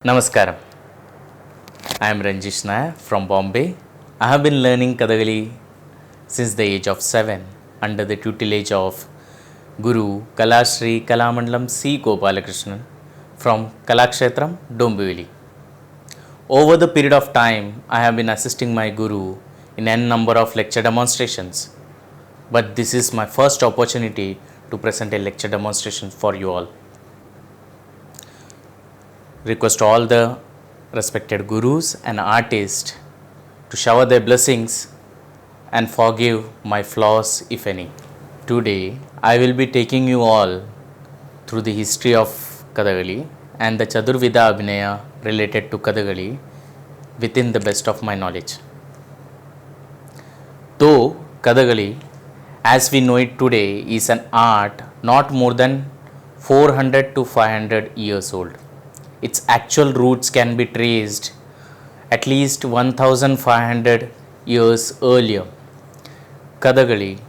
Namaskaram. I am Ranjish Nair from Bombay. I have been learning Kathakali since the age of 7 under the tutelage of Guru Kalashri Kalamandalam C. Gopalakrishnan from Kalakshetram, Dombivli. Over the period of time, I have been assisting my Guru in n number of lecture demonstrations. But this is my first opportunity to present a lecture demonstration for you all. Request all the respected gurus and artists to shower their blessings and forgive my flaws if any. Today I will be taking you all through the history of Kathakali and the Chaturvida Abhinaya related to Kathakali within the best of my knowledge. Though Kathakali as we know it today is an art not more than 400 to 500 years old. Its actual roots can be traced at least 1500 years earlier. Kathakali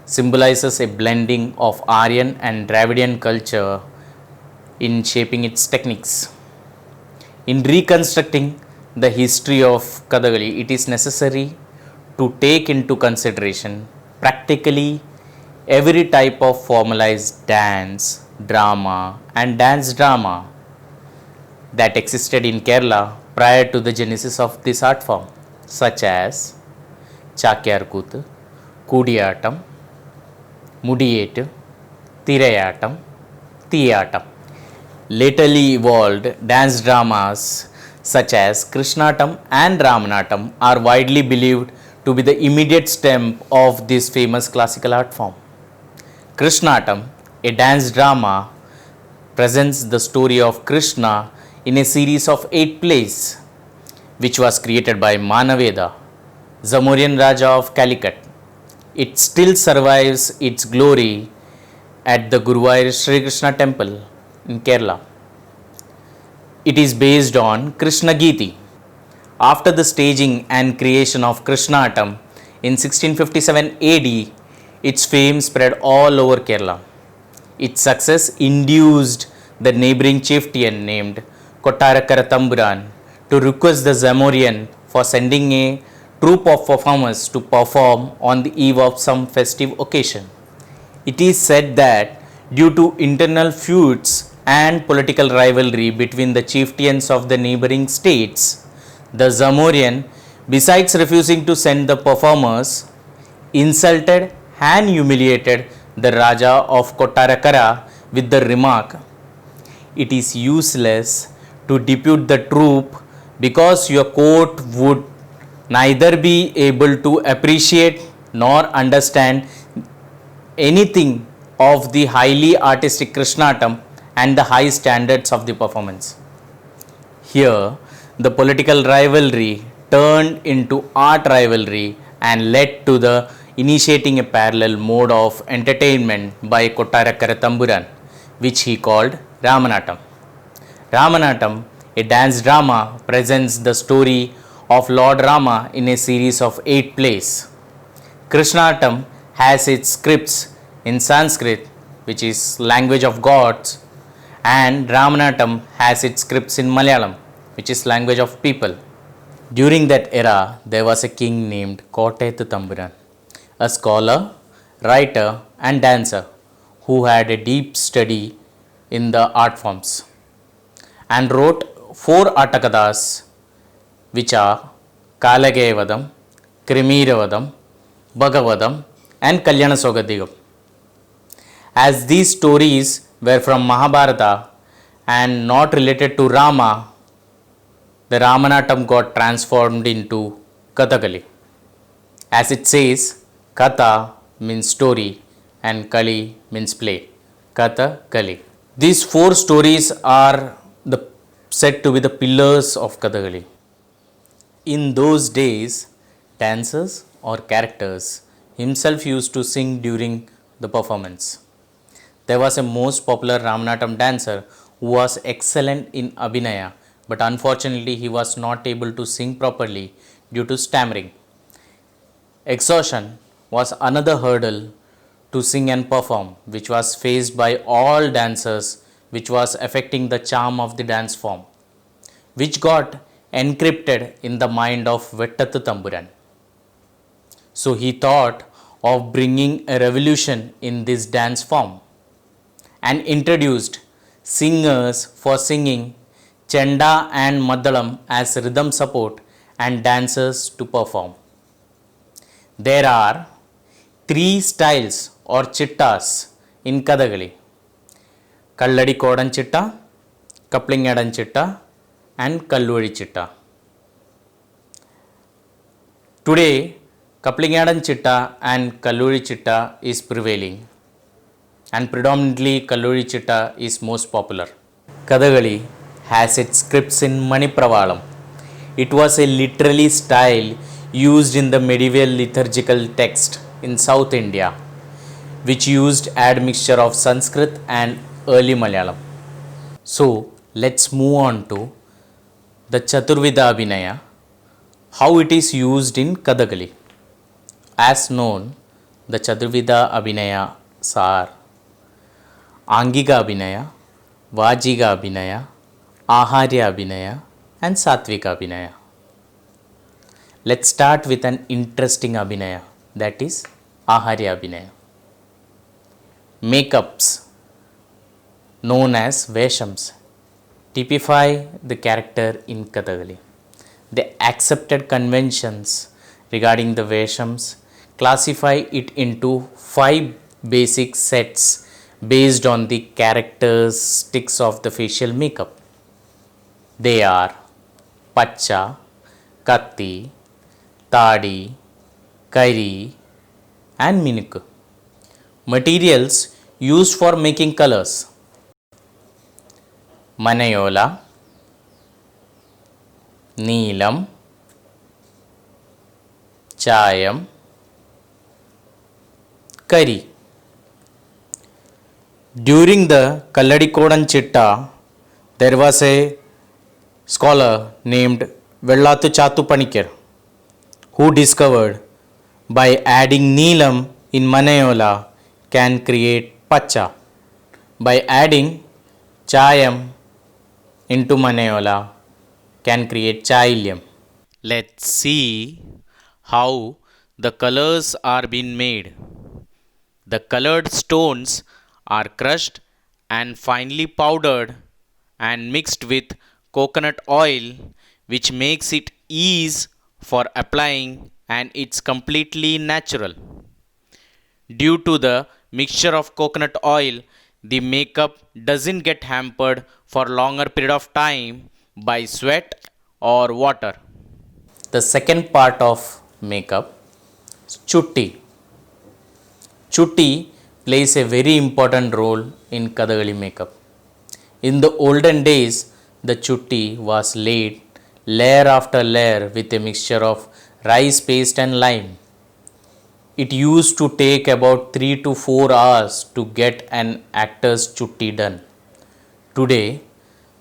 symbolizes a blending of Aryan and Dravidian culture in shaping its techniques. In reconstructing the history of Kathakali, it is necessary to take into consideration practically every type of formalized dance, drama, and dance drama that existed in Kerala prior to the genesis of this art form, such as Chakyarkooth, Kudiyatam, Mudiyettu, Thirayatam, Thiyatam. Lately evolved dance dramas such as Krishnatam and Ramanatam are widely believed to be the immediate stem of this famous classical art form. Krishnatam, a dance drama, presents the story of Krishna in a series of 8 plays, which was created by Manaveda, Zamorian Raja of Calicut. It still survives its glory at the Guruvayur Sri Krishna temple in Kerala. It is based on Krishna Geeti. After the staging and creation of Krishnatam in 1657 AD, its fame spread all over Kerala. Its success induced the neighboring chieftain named Kottarakara Tamburan to request the Zamorian for sending a troupe of performers to perform on the eve of some festive occasion. It is said that due to internal feuds and political rivalry between the chieftains of the neighboring states, the Zamorian, besides refusing to send the performers, insulted and humiliated the Raja of Kottarakara with the remark, "It is useless to depute the troupe because your court would neither be able to appreciate nor understand anything of the highly artistic Krishnatam and the high standards of the performance." Here, the political rivalry turned into art rivalry and led to the initiating a parallel mode of entertainment by Kottarakara Tamburan, which he called Ramanatam. Ramanatam, a dance drama, presents the story of Lord Rama in a series of 8 plays. Krishnatam has its scripts in Sanskrit, which is language of gods, and Ramanatam has its scripts in Malayalam, which is language of people. During that era, there was a king named Kottayathu Tamburan, a scholar, writer, and dancer who had a deep study in the art forms and wrote 4 Atakathas, which are Kalageyavadam, Krimeeravadam, Bhagavadam, and Kalyana Sogadigam. As these stories were from Mahabharata and not related to Rama, the Ramanatam got transformed into Kathakali. As it says, Katha means story and Kali means play. Kathakali. These 4 stories are said to be the pillars of Kathakali. In those days, dancers or characters himself used to sing during the performance. There was a most popular Ramanatam dancer who was excellent in Abhinaya, but unfortunately he was not able to sing properly due to stammering. Exhaustion was another hurdle to sing and perform, which was faced by all dancers, which was affecting the charm of the dance form. which got encrypted in the mind of Vettathu Tamburan. So he thought of bringing a revolution in this dance form and introduced singers for singing Chenda and Maddalam as rhythm support and dancers to perform. There are three styles or chittas in Kathakali: Kalladi Kodan Chitta, Kaplingadan Chitta, and Kalluri Chitta. Today, Kaplingadan Chitta and Kalluri Chitta is prevailing, and predominantly Kalluri Chitta is most popular. Kathakali has its scripts in Manipravalam. It was a literary style used in the medieval liturgical text in South India, which used admixture of Sanskrit and early Malayalam. So let's move on to the Chaturvida Abhinaya, how it is used in Kathakali. As known, the Chaturvida Abhinayas are Angika Abhinaya, Vajiga Abhinaya, Aharya Abhinaya, and Satvika Abhinaya. Let's start with an interesting Abhinaya, that is Aharya Abhinaya. Makeups known as Veshams typify the character in Kathakali. The accepted conventions regarding the Veshams classify it into 5 basic sets based on the characteristics of the facial makeup. They are Pacha, Katti, Tadi, Kairi, and Minukku. Materials used for making colors: Manayola, Neelam, Chayam, Kari. During the Kalladikodan Chitta, there was a scholar named Vellathu Chattu Panikar who discovered by adding Neelam in Manayola can create Pacha. By adding Chayam into Manayola can create Chailyam. Let's see how the colors are being made. The colored stones are crushed and finely powdered and mixed with coconut oil, which makes it easy for applying, and it's completely natural. Due to the mixture of coconut oil, the makeup doesn't get hampered for longer period of time by sweat or water. The second part of makeup is Chutti. Chutti plays a very important role in Kathakali makeup. In the olden days, the chutti was laid layer after layer with a mixture of rice paste and lime. It used to take about 3 to 4 hours to get an actor's chutti done. Today,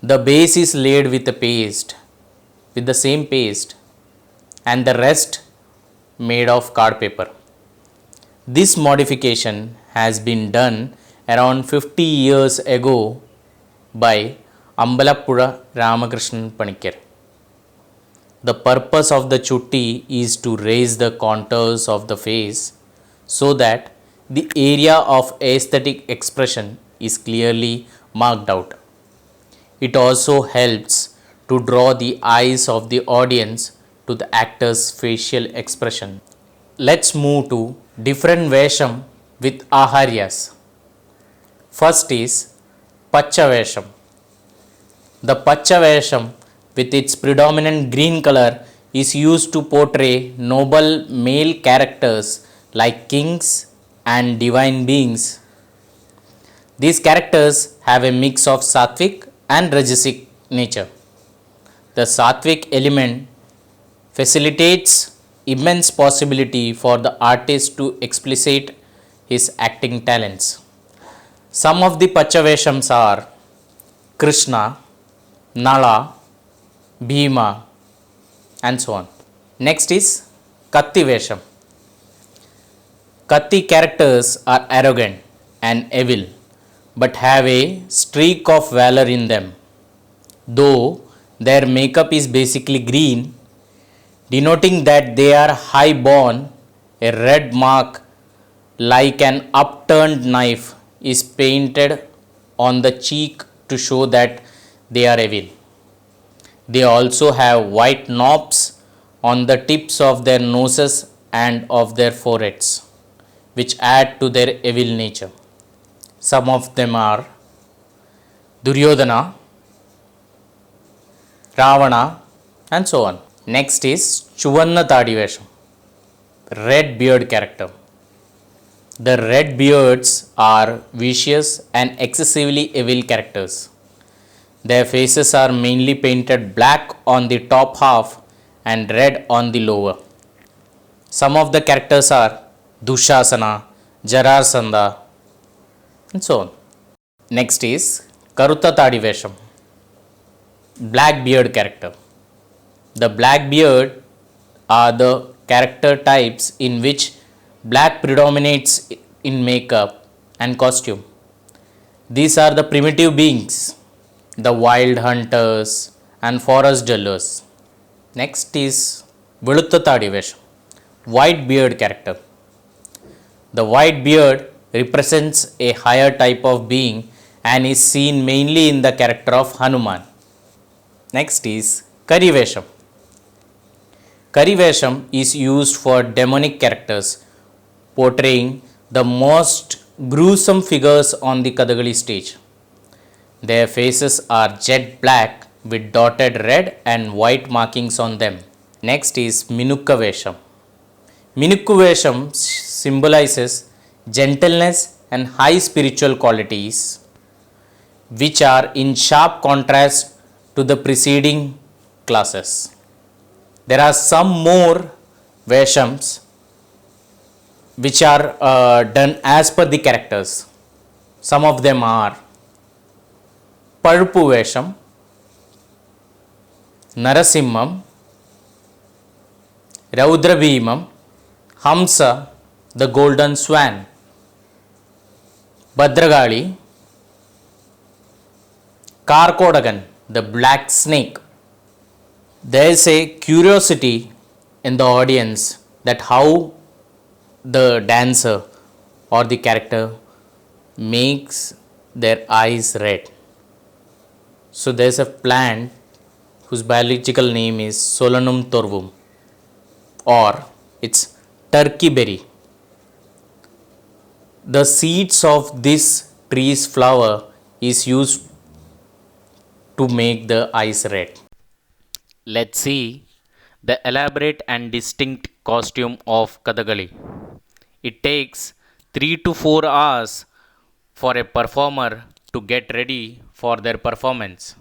the base is laid with the same paste, and the rest made of card paper. This modification has been done around 50 years ago by Ambalappuzha Ramakrishnan Panikar. The purpose of the chutti is to raise the contours of the face so that the area of aesthetic expression is clearly marked out. It also helps to draw the eyes of the audience to the actor's facial expression. Let's move to different Vesham with Aharyas. First is Pacha Vesham. The Pacha Vesham, with its predominant green color, is used to portray noble male characters like kings and divine beings. These characters have a mix of sattvic and rajasic nature. The sattvic element facilitates immense possibility for the artist to explicate his acting talents. Some of the Pachaveshams are Krishna, Nala, Bhima, and so on. Next is Katti Vesham. Katti characters are arrogant and evil, but have a streak of valor in them. Though Their makeup is basically green, denoting that they are high born. A red mark like an upturned knife is painted on the cheek to show that they are evil. They also have white knobs on the tips of their noses and of their foreheads, which add to their evil nature. Some of them are Duryodhana, Ravana, and so on. Next is Chuvanna Tadivesham, red beard character. The red beards are vicious and excessively evil characters. Their faces are mainly painted black on the top half and red on the lower. Some of the characters are Dushasana, Jarasandha, and so on. Next is Karuta Tadivesham, black beard character. The black beard are the character types in which black predominates in makeup and costume. These are the primitive beings, the wild hunters and forest dwellers. Next is Velutta Tadivesham, white beard character. The white beard represents a higher type of being and is seen mainly in the character of Hanuman. Next is Karivesham. Karivesham is used for demonic characters, portraying the most gruesome figures on the Kathakali stage. Their faces are jet black with dotted red and white markings on them. Next is Minukka Vesham. Minukku Vesham symbolizes gentleness and high spiritual qualities, which are in sharp contrast to the preceding classes. There are some more Veshams which are done as per the characters. Some of them are Palpu Vesham, Narasimham, Raudra Bhimam, Hamsa, the golden swan, Bhadragali, Karkodagan, the black snake. There is a curiosity in the audience that how the dancer or the character makes their eyes red. So there is a plant whose biological name is Solanum torvum, or it's turkey berry. The seeds of this tree's flower is used to make the eyes red. Let's see the elaborate and distinct costume of Kathakali. It takes 3 to 4 hours for a performer to get ready for their performance.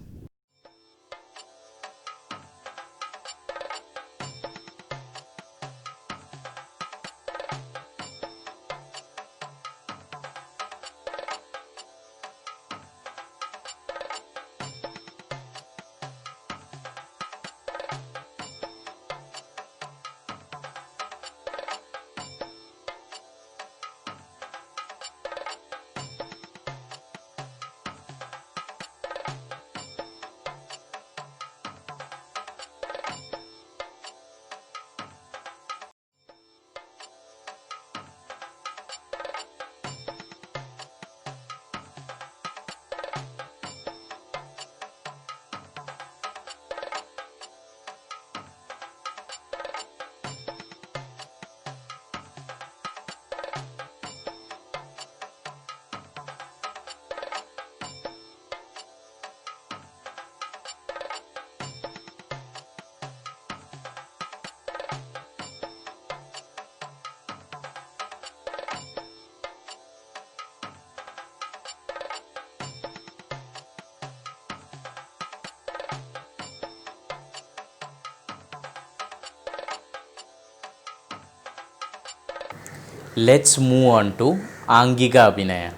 Let's move on to Angika Abhinaya,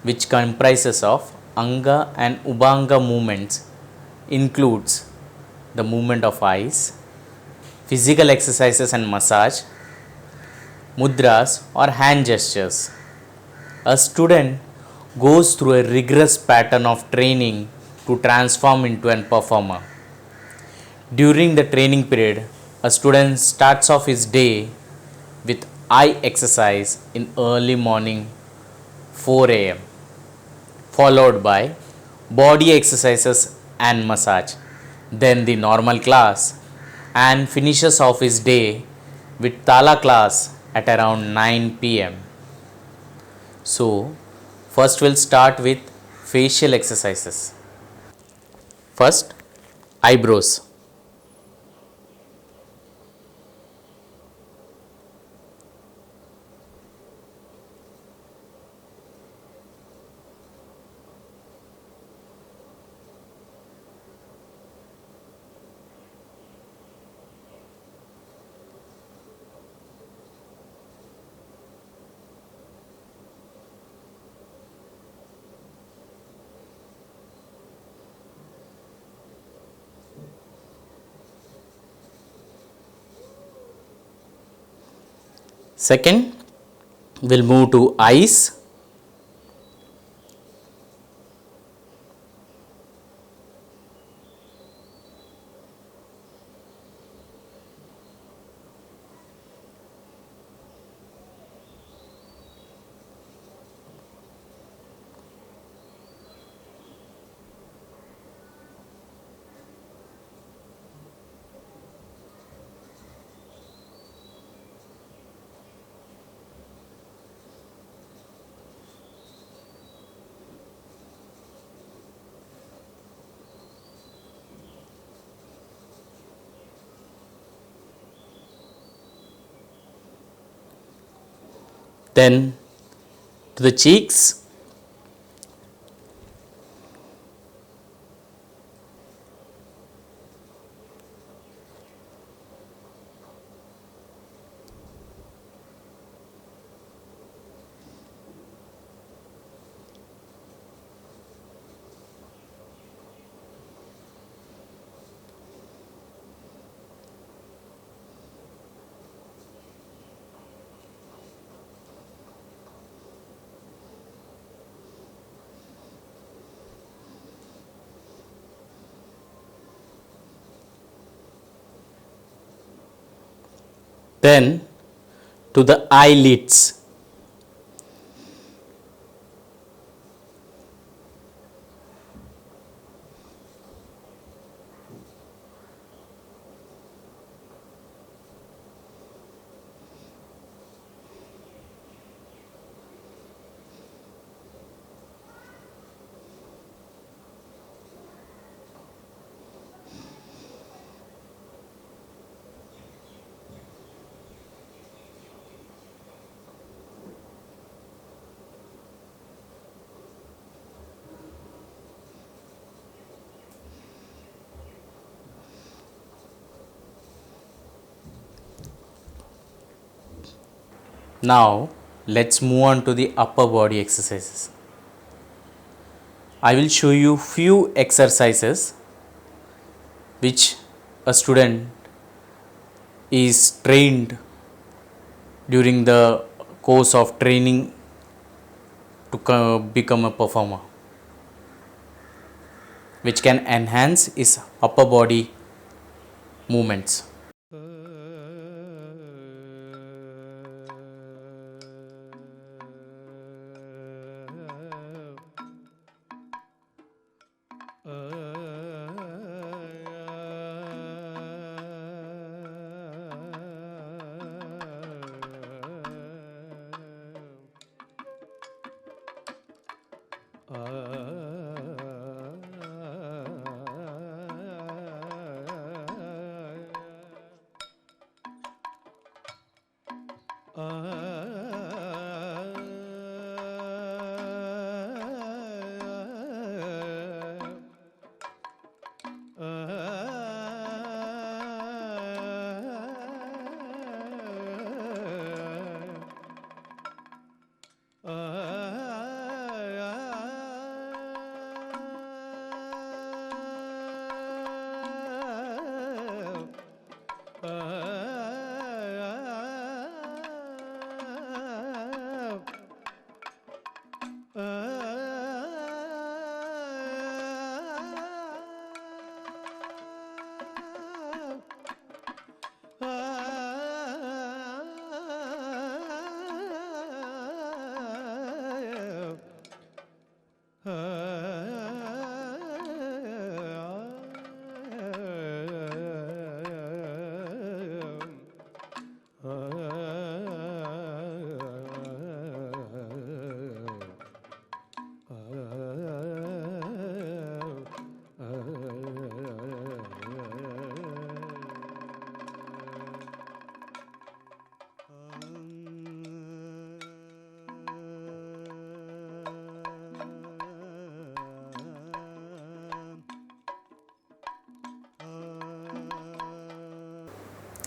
which comprises of Anga and Ubanga movements, includes the movement of eyes, physical exercises and massage, mudras or hand gestures. A student goes through a rigorous pattern of training to transform into a performer. During the training period, a student starts off his day with eye exercise in early morning 4 a.m., followed by body exercises and massage, then the normal class, and finishes off his day with Tala class at around 9 p.m. So, first we'll start with facial exercises. First, eyebrows. Second, we'll move to eyes. Then to the cheeks. Then to the eyelids. Now let's move on to the upper body exercises. I will show you few exercises which a student is trained during the course of training to become a performer, which can enhance his upper body movements.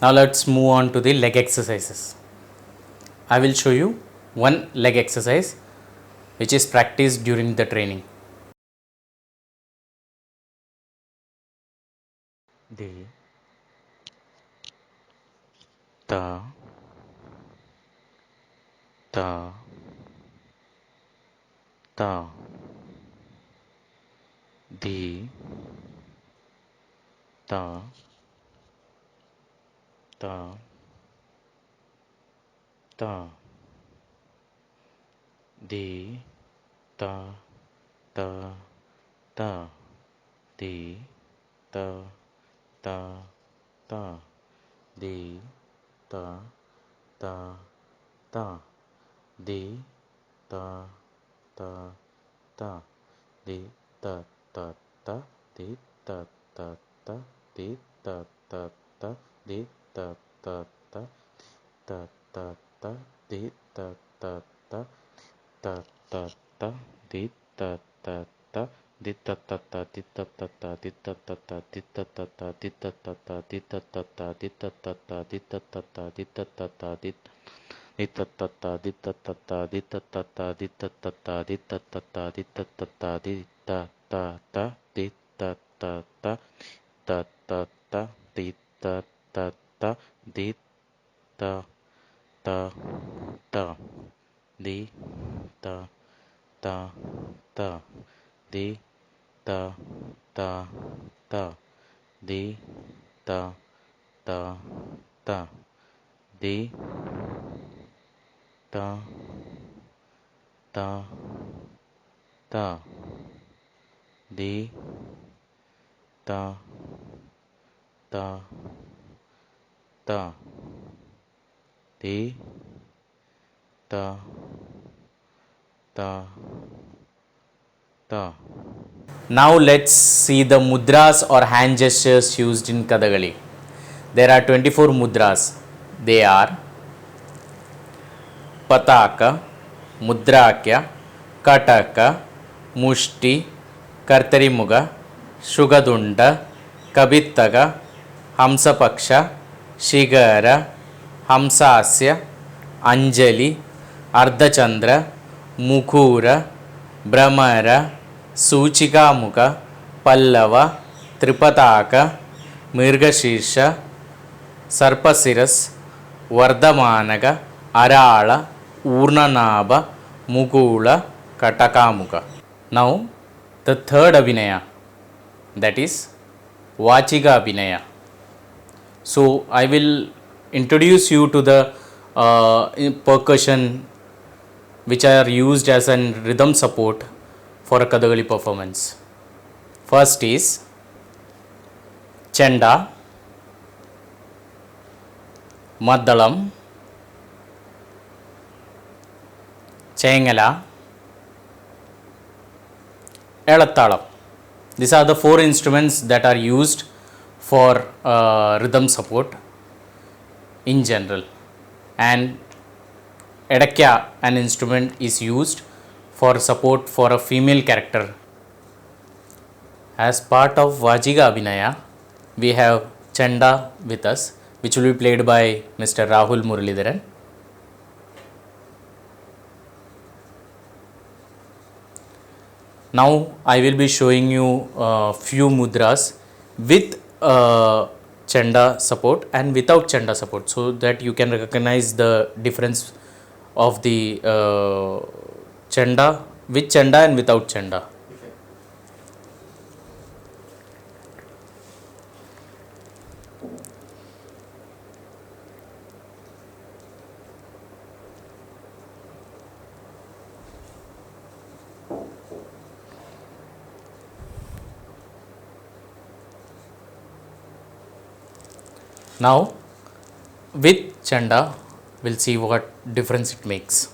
Now let's move on to the leg exercises. I will show you one leg exercise which is practiced during the training. The ta ta ta the ta ta ta the ta ta ta the ta ta ta the ta ta ta the ta ta ta the ta ta ta the ta ta ta the ta ta ta the ta ta ta ta ta ta the ta ta ta ta ta ta di ta ta ta di ta ta ta di ta ta ta di ta ta ta di ta ta ta di ta ta ta di ta ta ta di ta ta ta di ta ta ta di ta ta ta di ta ta ta di ta ta ta di ta ta ta di ta ta ta di ta ta ta di ta ta ta di ta ta ta di ta ta ta ta ta ta di ta ta ta di ta ta ta di ta ta ta di ta ta ta di ta ta ta di ta ta ta di ta ta ta di ta ta ta. Now let's see the mudras or hand gestures used in Kathakali. There are 24 mudras. They are Pataka, Mudrakya, Kataka, Mushti, Kartarimuga, Shugadunda, Kabittaga, Hamsapaksha, Shigara, Hamsasya, Anjali, Ardhachandra, Mukura, Brahmara, Suchikamuka, Pallava, Tripataka, Mirgashirsha, Sarpasiras, Vardhamanaga, Arala, Urnanaba, Mukula, Katakamuka. Now, the third Abhinaya, that is Vachiga Abhinaya. So, I will introduce you to the percussion which are used as a rhythm support for a Kathakali performance. First is Chenda, Maddalam, Chengala, Elattalam. These are the four instruments that are used for rhythm support in general, and Edakya, an instrument, is used for support for a female character. As part of Vajiga Abhinaya, we have Chanda with us, which will be played by Mr. Rahul Muralidharan. Now I will be showing you a few mudras with Chanda support and without Chanda support, so that you can recognize the difference of the Chanda, with Chanda and without Chanda. Now with Chanda, we'll see what difference it makes.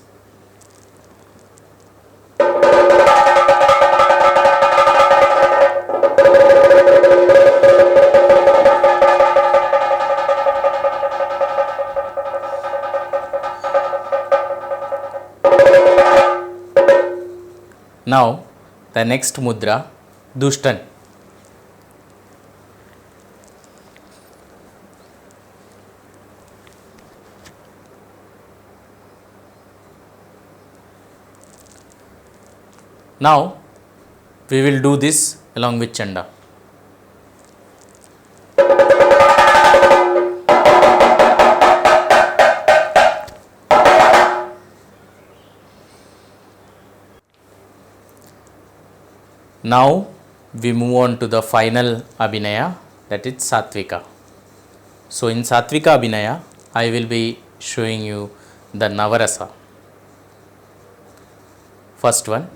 Now the next mudra, Dushtan. Now we will do this along with Chanda. Now we move on to the final Abhinaya, that is Satvika. So in Satvika Abhinaya, I will be showing you the Navarasa. First one,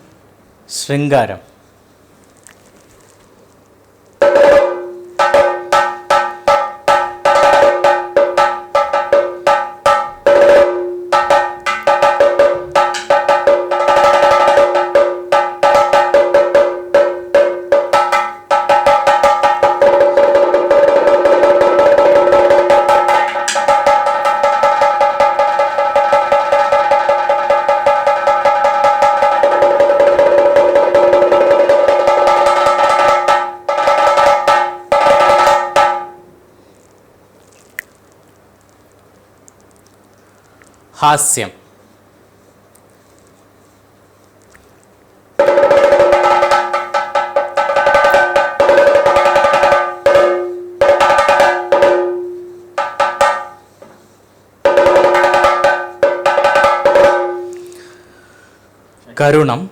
Sringaram. Hasyam. Karunam.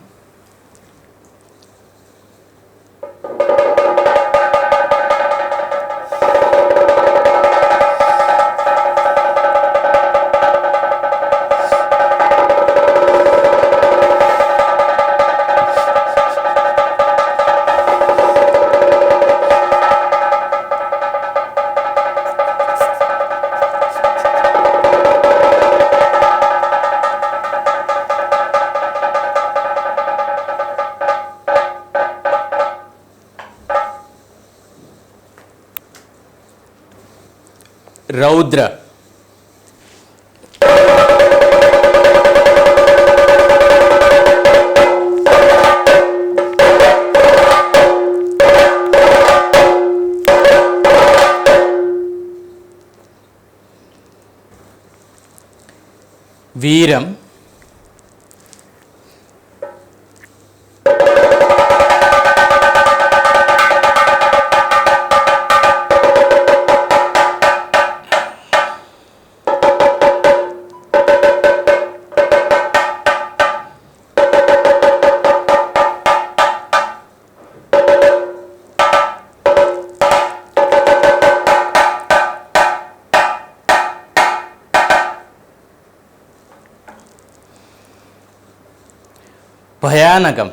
Raudra. Veeram. Bhayanagam.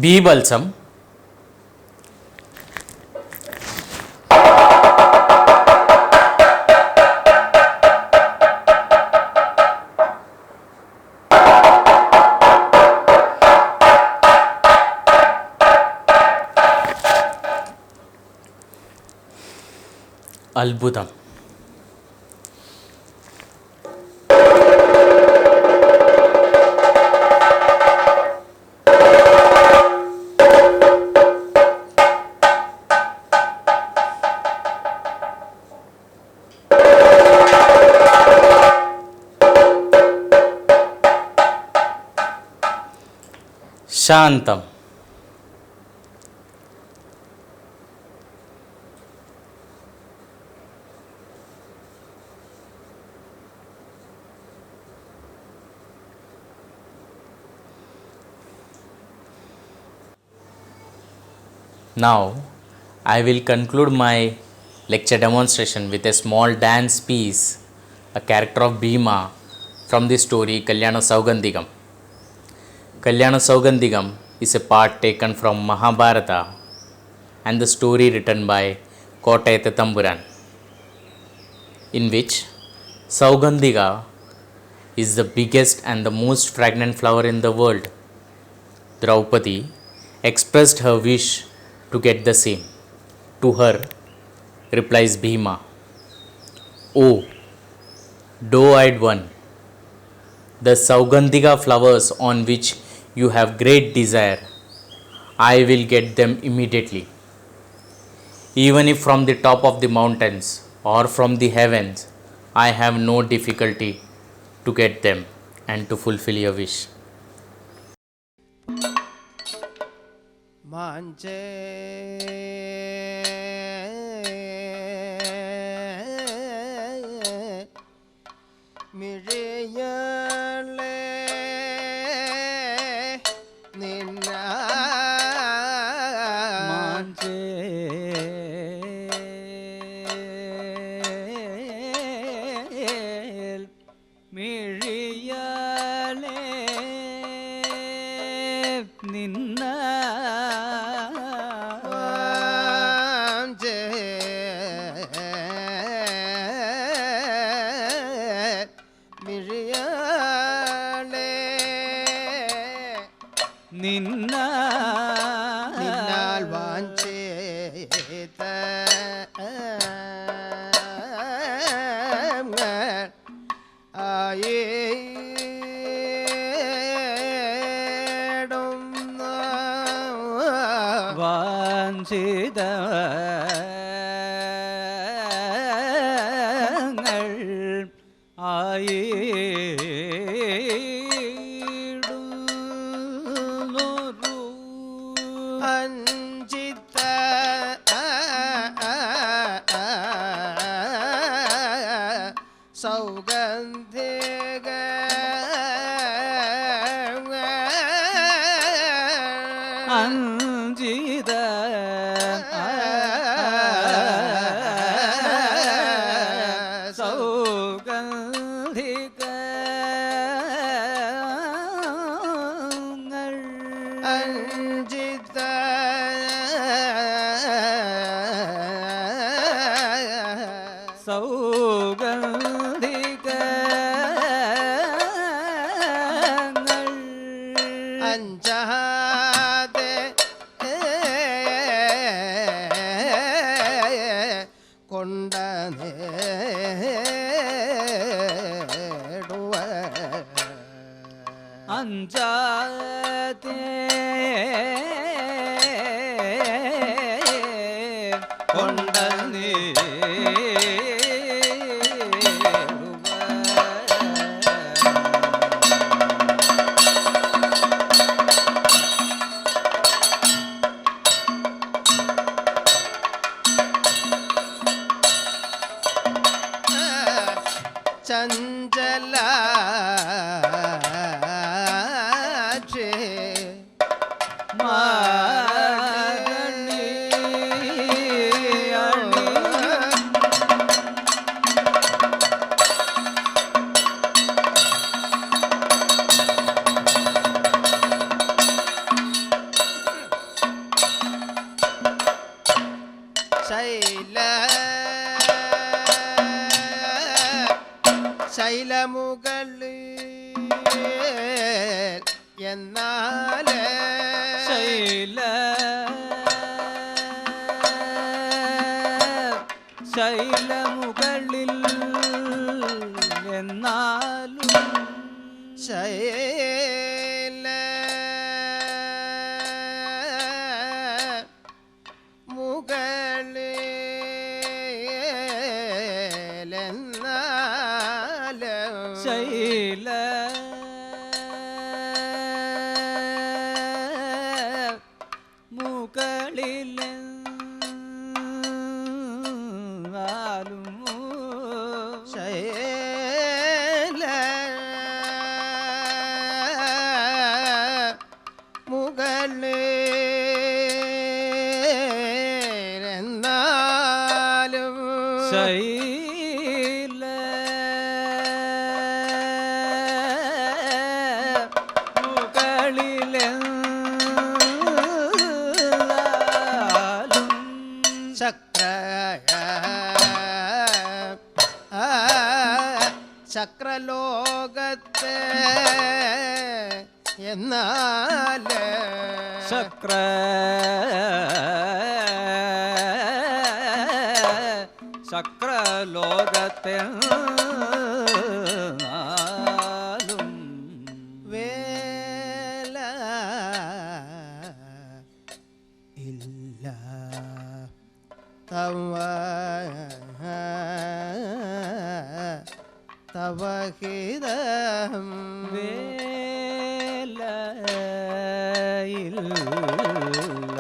Bibalsam. Albudam. Shantam. Now I will conclude my lecture demonstration with a small dance piece, a character of Bhima from the story Kalyana Saugandigam. Kalyana Saugandigam is a part taken from Mahabharata and the story written by Kotayatha Tamburan, in which Saugandiga is the biggest and the most fragrant flower in the world. Draupadi expressed her wish to get the same. To her, replies Bhima, "O doe-eyed one, the Saugandhika flowers on which you have great desire, I will get them immediately. Even if from the top of the mountains or from the heavens, I have no difficulty to get them and to fulfill your wish." Manje Miriyale Ninna Manje Miriyale Ninna നിന്നാൽ വാഞ്ചേത വാഞ്ചിത അഞ്ചിത സൗഗന്ധിക അഞ്ചിത സൗഗന്ധിക അഞ്ചിത സൗഗന്ധിക അഞ്ചാതെ കൊണ്ട നേടുവ അഞ്ചാതെ കൊണ്ട ചഞ്ചല ശൈലമുകളിൽ എന്നാല് ശൈലമുകളിൽ എന്നാലും ശൈല ശൈല മുകളിലും ശൈല മുകളിലെന്നാലും ശൈല ശക്ര சக்கரலோகத்தே എന്നാലേ ശക്രലോകത്തെ വേല ഇല്ല തവഹിതം വേല ഇല്ല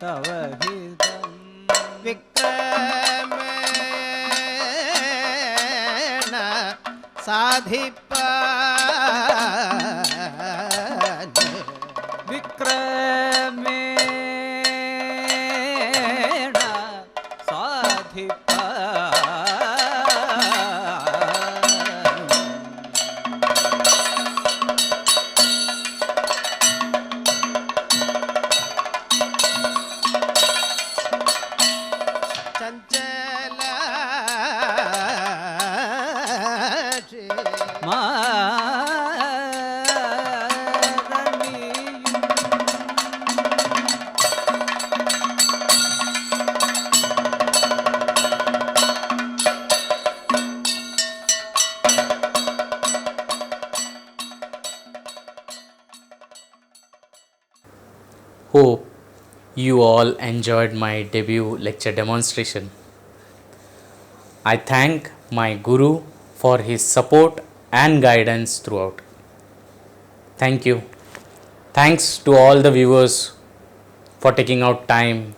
തവഹിതം വിക്രമേണ സാധിപ്പാൻ വിക്രമേണ ചഞ്ചല Hope you all enjoyed my debut lecture demonstration. I thank my Guru for his support and guidance throughout. Thank you. Thanks to all the viewers for taking out time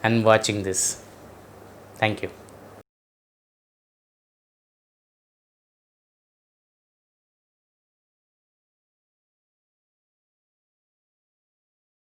and watching this. Thank you.